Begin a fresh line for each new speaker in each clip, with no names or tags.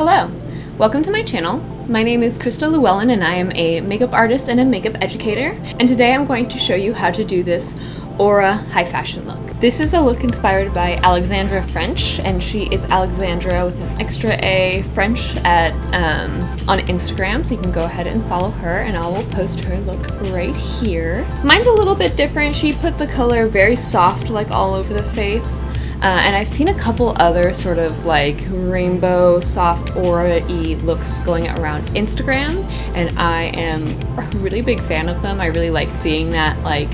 Hello! Welcome to my channel. My name is Krista Llewellyn and I am a makeup artist and a makeup educator, and today I'm going to show you how to do this aura high fashion look. This is a look inspired by Alexandra French, and she is Alexandra with an extra A French on Instagram, so you can go ahead and follow her and I will post her look right here. Mine's a little bit different. She put the color very soft, like all over the face. And I've seen a couple other sort of like rainbow soft aura-y looks going around Instagram, and I am a really big fan of them. I really like seeing that like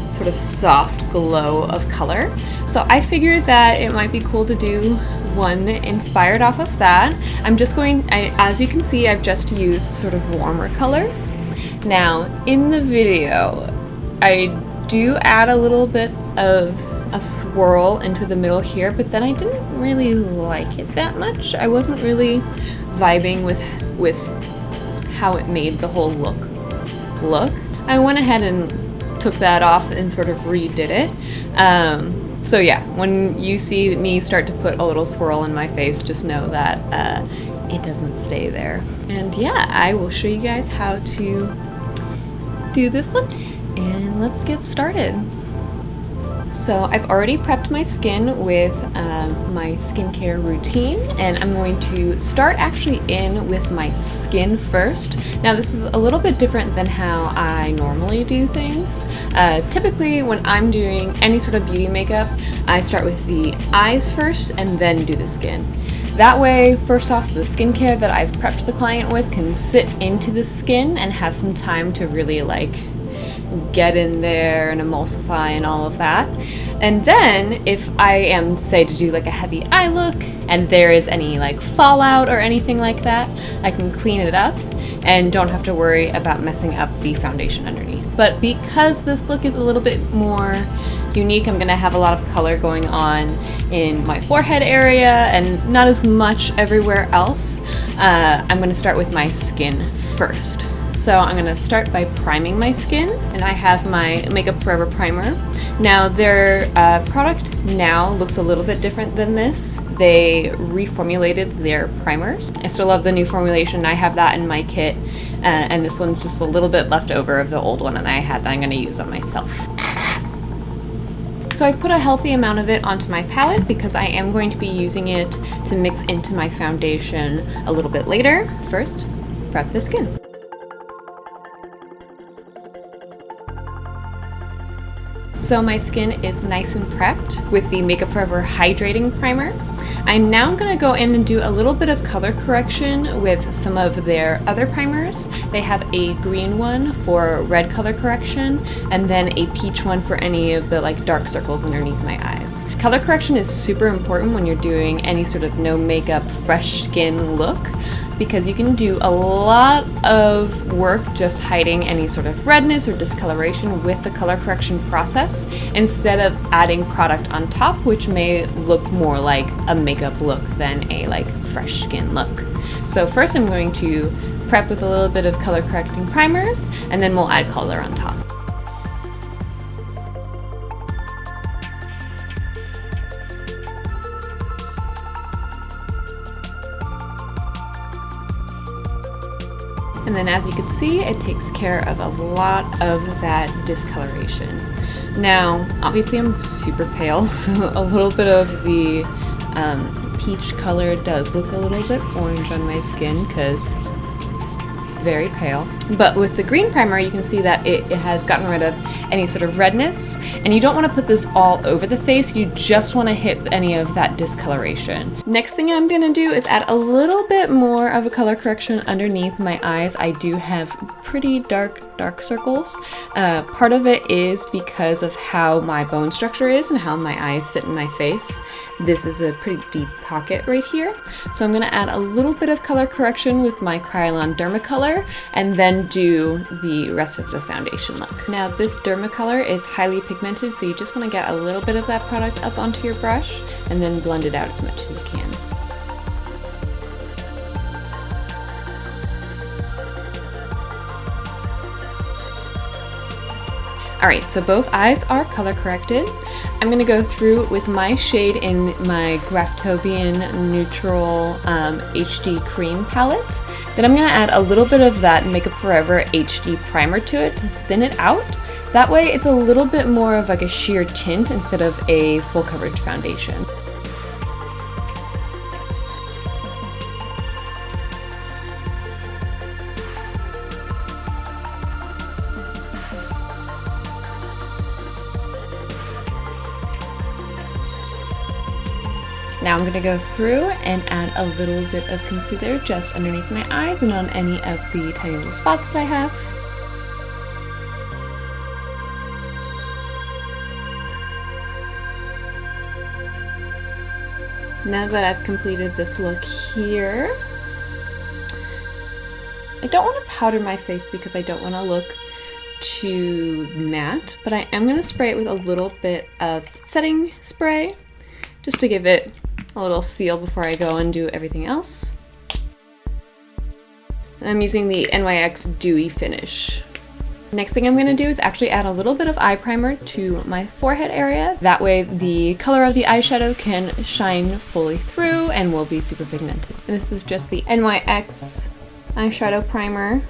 sort of soft glow of color. So I figured that it might be cool to do one inspired off of that. As you can see, I've just used sort of warmer colors. Now in the video, I do add a little bit of a swirl into the middle here, but then I didn't really like it that much. I wasn't really vibing with how it made the whole look. I went ahead and took that off and sort of redid it. So yeah, when you see me start to put a little swirl in my face, just know that it doesn't stay there. And yeah, I will show you guys how to do this look, and let's get started. So I've already prepped my skin with my skincare routine, and I'm going to start actually in with my skin first. Now this is a little bit different than how I normally do things. Typically when I'm doing any sort of beauty makeup, I start with the eyes first and then do the skin. That way, first off, the skincare that I've prepped the client with can sit into the skin and have some time to really like get in there and emulsify and all of that. And then if I am, say, to do like a heavy eye look and there is any like fallout or anything like that, I can clean it up and don't have to worry about messing up the foundation underneath. But because this look is a little bit more unique, I'm gonna have a lot of color going on in my forehead area and not as much everywhere else. I'm gonna start with my skin first. So I'm going to start by priming my skin, and I have my Makeup Forever primer. Now their product now looks a little bit different than this. They reformulated their primers. I still love the new formulation. I have that in my kit, and this one's just a little bit left over of the old one and I had that I'm going to use on myself. So I've put a healthy amount of it onto my palette because I am going to be using it to mix into my foundation a little bit later. First, prep the skin. So my skin is nice and prepped with the Makeup Forever Hydrating Primer. I'm now going to go in and do a little bit of color correction with some of their other primers. They have a green one for red color correction, and then a peach one for any of the like dark circles underneath my eyes. Color correction is super important when you're doing any sort of no makeup, fresh skin look, because you can do a lot of work just hiding any sort of redness or discoloration with the color correction process instead of adding product on top, which may look more like a makeup look than a like fresh skin look. So first I'm going to prep with a little bit of color correcting primers, and then we'll add color on top. And then as you can see, it takes care of a lot of that discoloration. Now, obviously I'm super pale, so a little bit of the peach color does look a little bit orange on my skin because very pale. But with the green primer, you can see that it has gotten rid of any sort of redness, and you don't want to put this all over the face, you just want to hit any of that discoloration. Next thing I'm going to do is add a little bit more of a color correction underneath my eyes. I do have pretty dark circles. Part of it is because of how my bone structure is and how my eyes sit in my face. This is a pretty deep pocket right here. So I'm going to add a little bit of color correction with my Kryolan Dermacolor and then do the rest of the foundation look. Now this Dermacolor is highly pigmented, so you just want to get a little bit of that product up onto your brush and then blend it out as much as you can. Alright, so both eyes are color corrected. I'm going to go through with my shade in my Graftobian Neutral HD Cream palette. Then I'm going to add a little bit of that Makeup Forever HD primer to it to thin it out. That way it's a little bit more of like a sheer tint instead of a full coverage foundation. Now I'm going to go through and add a little bit of concealer just underneath my eyes and on any of the tiny little spots that I have. Now that I've completed this look here, I don't want to powder my face because I don't want to look too matte, but I am going to spray it with a little bit of setting spray just to give it a little seal before I go and do everything else. And I'm using the NYX Dewy Finish. Next thing I'm going to do is actually add a little bit of eye primer to my forehead area. That way the color of the eyeshadow can shine fully through and will be super pigmented. And this is just the NYX eyeshadow primer.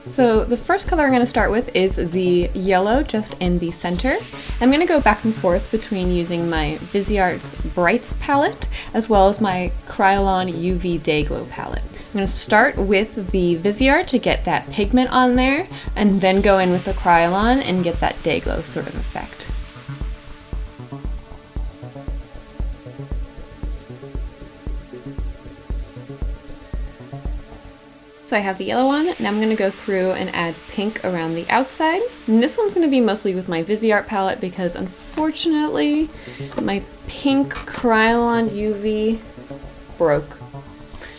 So the first color I'm going to start with is the yellow just in the center. I'm going to go back and forth between using my Viseart's Brights palette as well as my Kryolan UV Day Glow palette. I'm going to start with the Viseart to get that pigment on there and then go in with the Kryolan and get that Day Glow sort of effect. So I have the yellow on, and I'm going to go through and add pink around the outside. And this one's going to be mostly with my Viseart palette because unfortunately my pink Kryolan UV broke.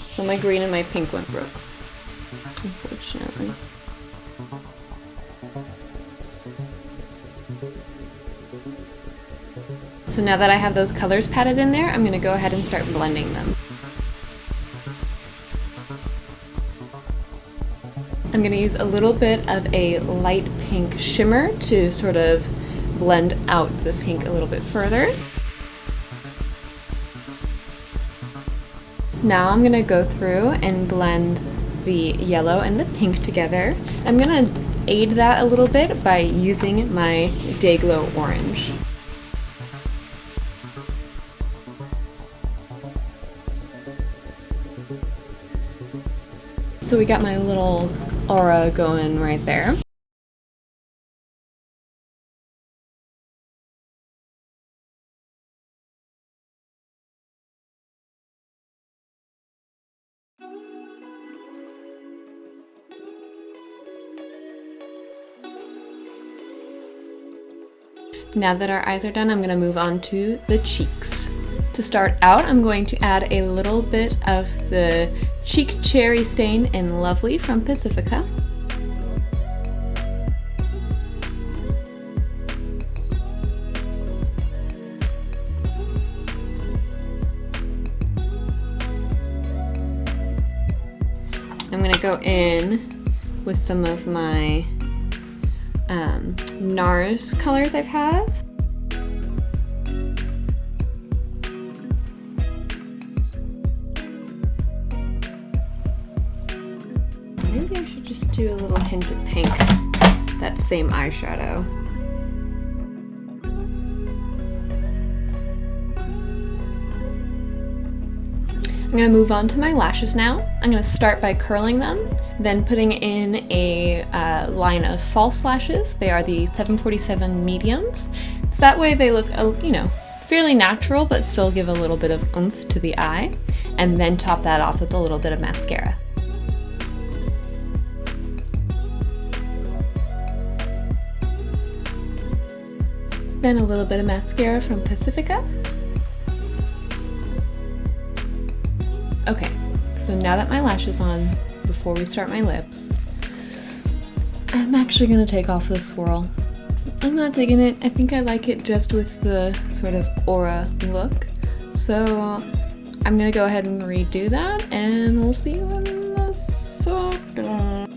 So my green and my pink went broke, unfortunately. So now that I have those colors patted in there, I'm going to go ahead and start blending them. I'm going to use a little bit of a light pink shimmer to sort of blend out the pink a little bit further. Now I'm going to go through and blend the yellow and the pink together. I'm going to aid that a little bit by using my Day Glow Orange. So we got my little aura going right there. Now that our eyes are done, I'm going to move on to the cheeks. To start out, I'm going to add a little bit of the Cheek Cherry Stain in Lovely from Pacifica. I'm going to go in with some of my NARS colors I've had. Maybe I should just do a little hint of pink, that same eyeshadow. I'm going to move on to my lashes now. I'm going to start by curling them, then putting in a line of false lashes. They are the 747 mediums. So that way they look, fairly natural, but still give a little bit of oomph to the eye. And then top that off with a little bit of mascara. Then a little bit of mascara from Pacifica. Okay, so now that my lash is on, before we start my lips, I'm actually going to take off the swirl. I'm not digging it. I think I like it just with the sort of aura look. So I'm going to go ahead and redo that, and we'll see you in a second.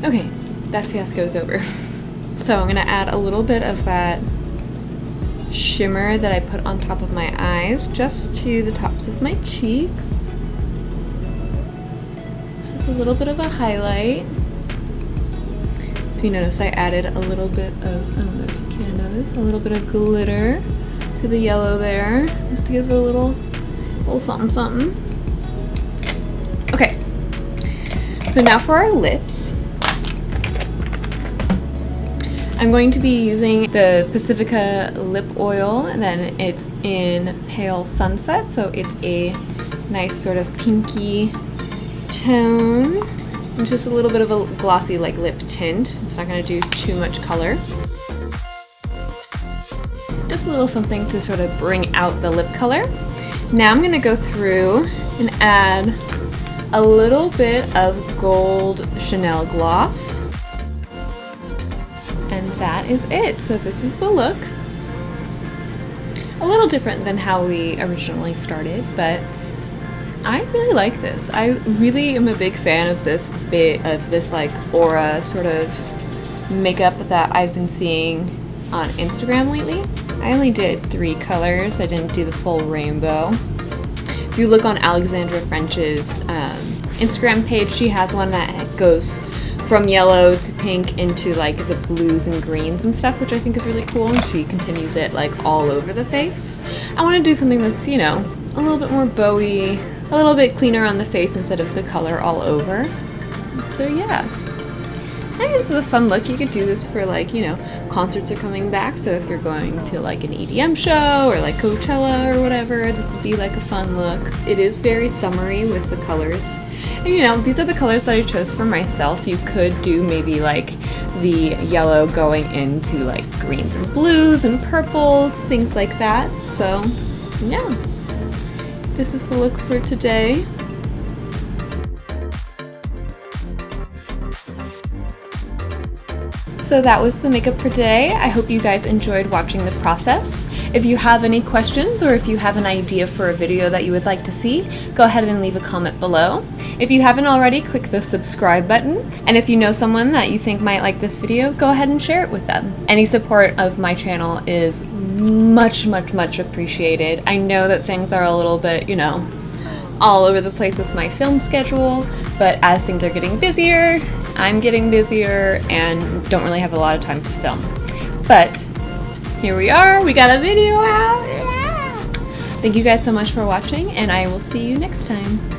Okay, that fiasco is over. So I'm gonna add a little bit of that shimmer that I put on top of my eyes just to the tops of my cheeks. This is a little bit of a highlight. If you notice, I added a little bit of, I don't know if you can notice, a little bit of glitter to the yellow there, just to give it a little something something. Okay, so now for our lips. I'm going to be using the Pacifica lip oil, and then it's in Pale Sunset, so it's a nice sort of pinky tone. And just a little bit of a glossy like lip tint. It's not going to do too much color. Just a little something to sort of bring out the lip color. Now I'm going to go through and add a little bit of gold Chanel gloss. And that is it. So this is the look. A little different than how we originally started, but I really like this. I really am a big fan of this like aura sort of makeup that I've been seeing on Instagram lately. I only did 3 colors. I didn't do the full rainbow. If you look on Alexandra French's Instagram page, she has one that goes from yellow to pink into like the blues and greens and stuff, which I think is really cool, and she continues it like all over the face. I want to do something that's, you know, a little bit more bowy, a little bit cleaner on the face instead of the color all over. So yeah, I think this is a fun look. You could do this for like, you know, concerts are coming back, so if you're going to like an EDM show or like Coachella or whatever, this would be like a fun look. It is very summery with the colors. And you know, these are the colors that I chose for myself. You could do maybe like the yellow going into like greens and blues and purples, things like that. So yeah, this is the look for today. So that was the makeup for today. I hope you guys enjoyed watching the process. If you have any questions or if you have an idea for a video that you would like to see, go ahead and leave a comment below. If you haven't already, click the subscribe button. And if you know someone that you think might like this video, go ahead and share it with them. Any support of my channel is much, much, much appreciated. I know that things are a little bit, you know, all over the place with my film schedule, but as things are getting busier, I'm getting busier and don't really have a lot of time to film. But here we are, we got a video out! Yeah! Thank you guys so much for watching, and I will see you next time.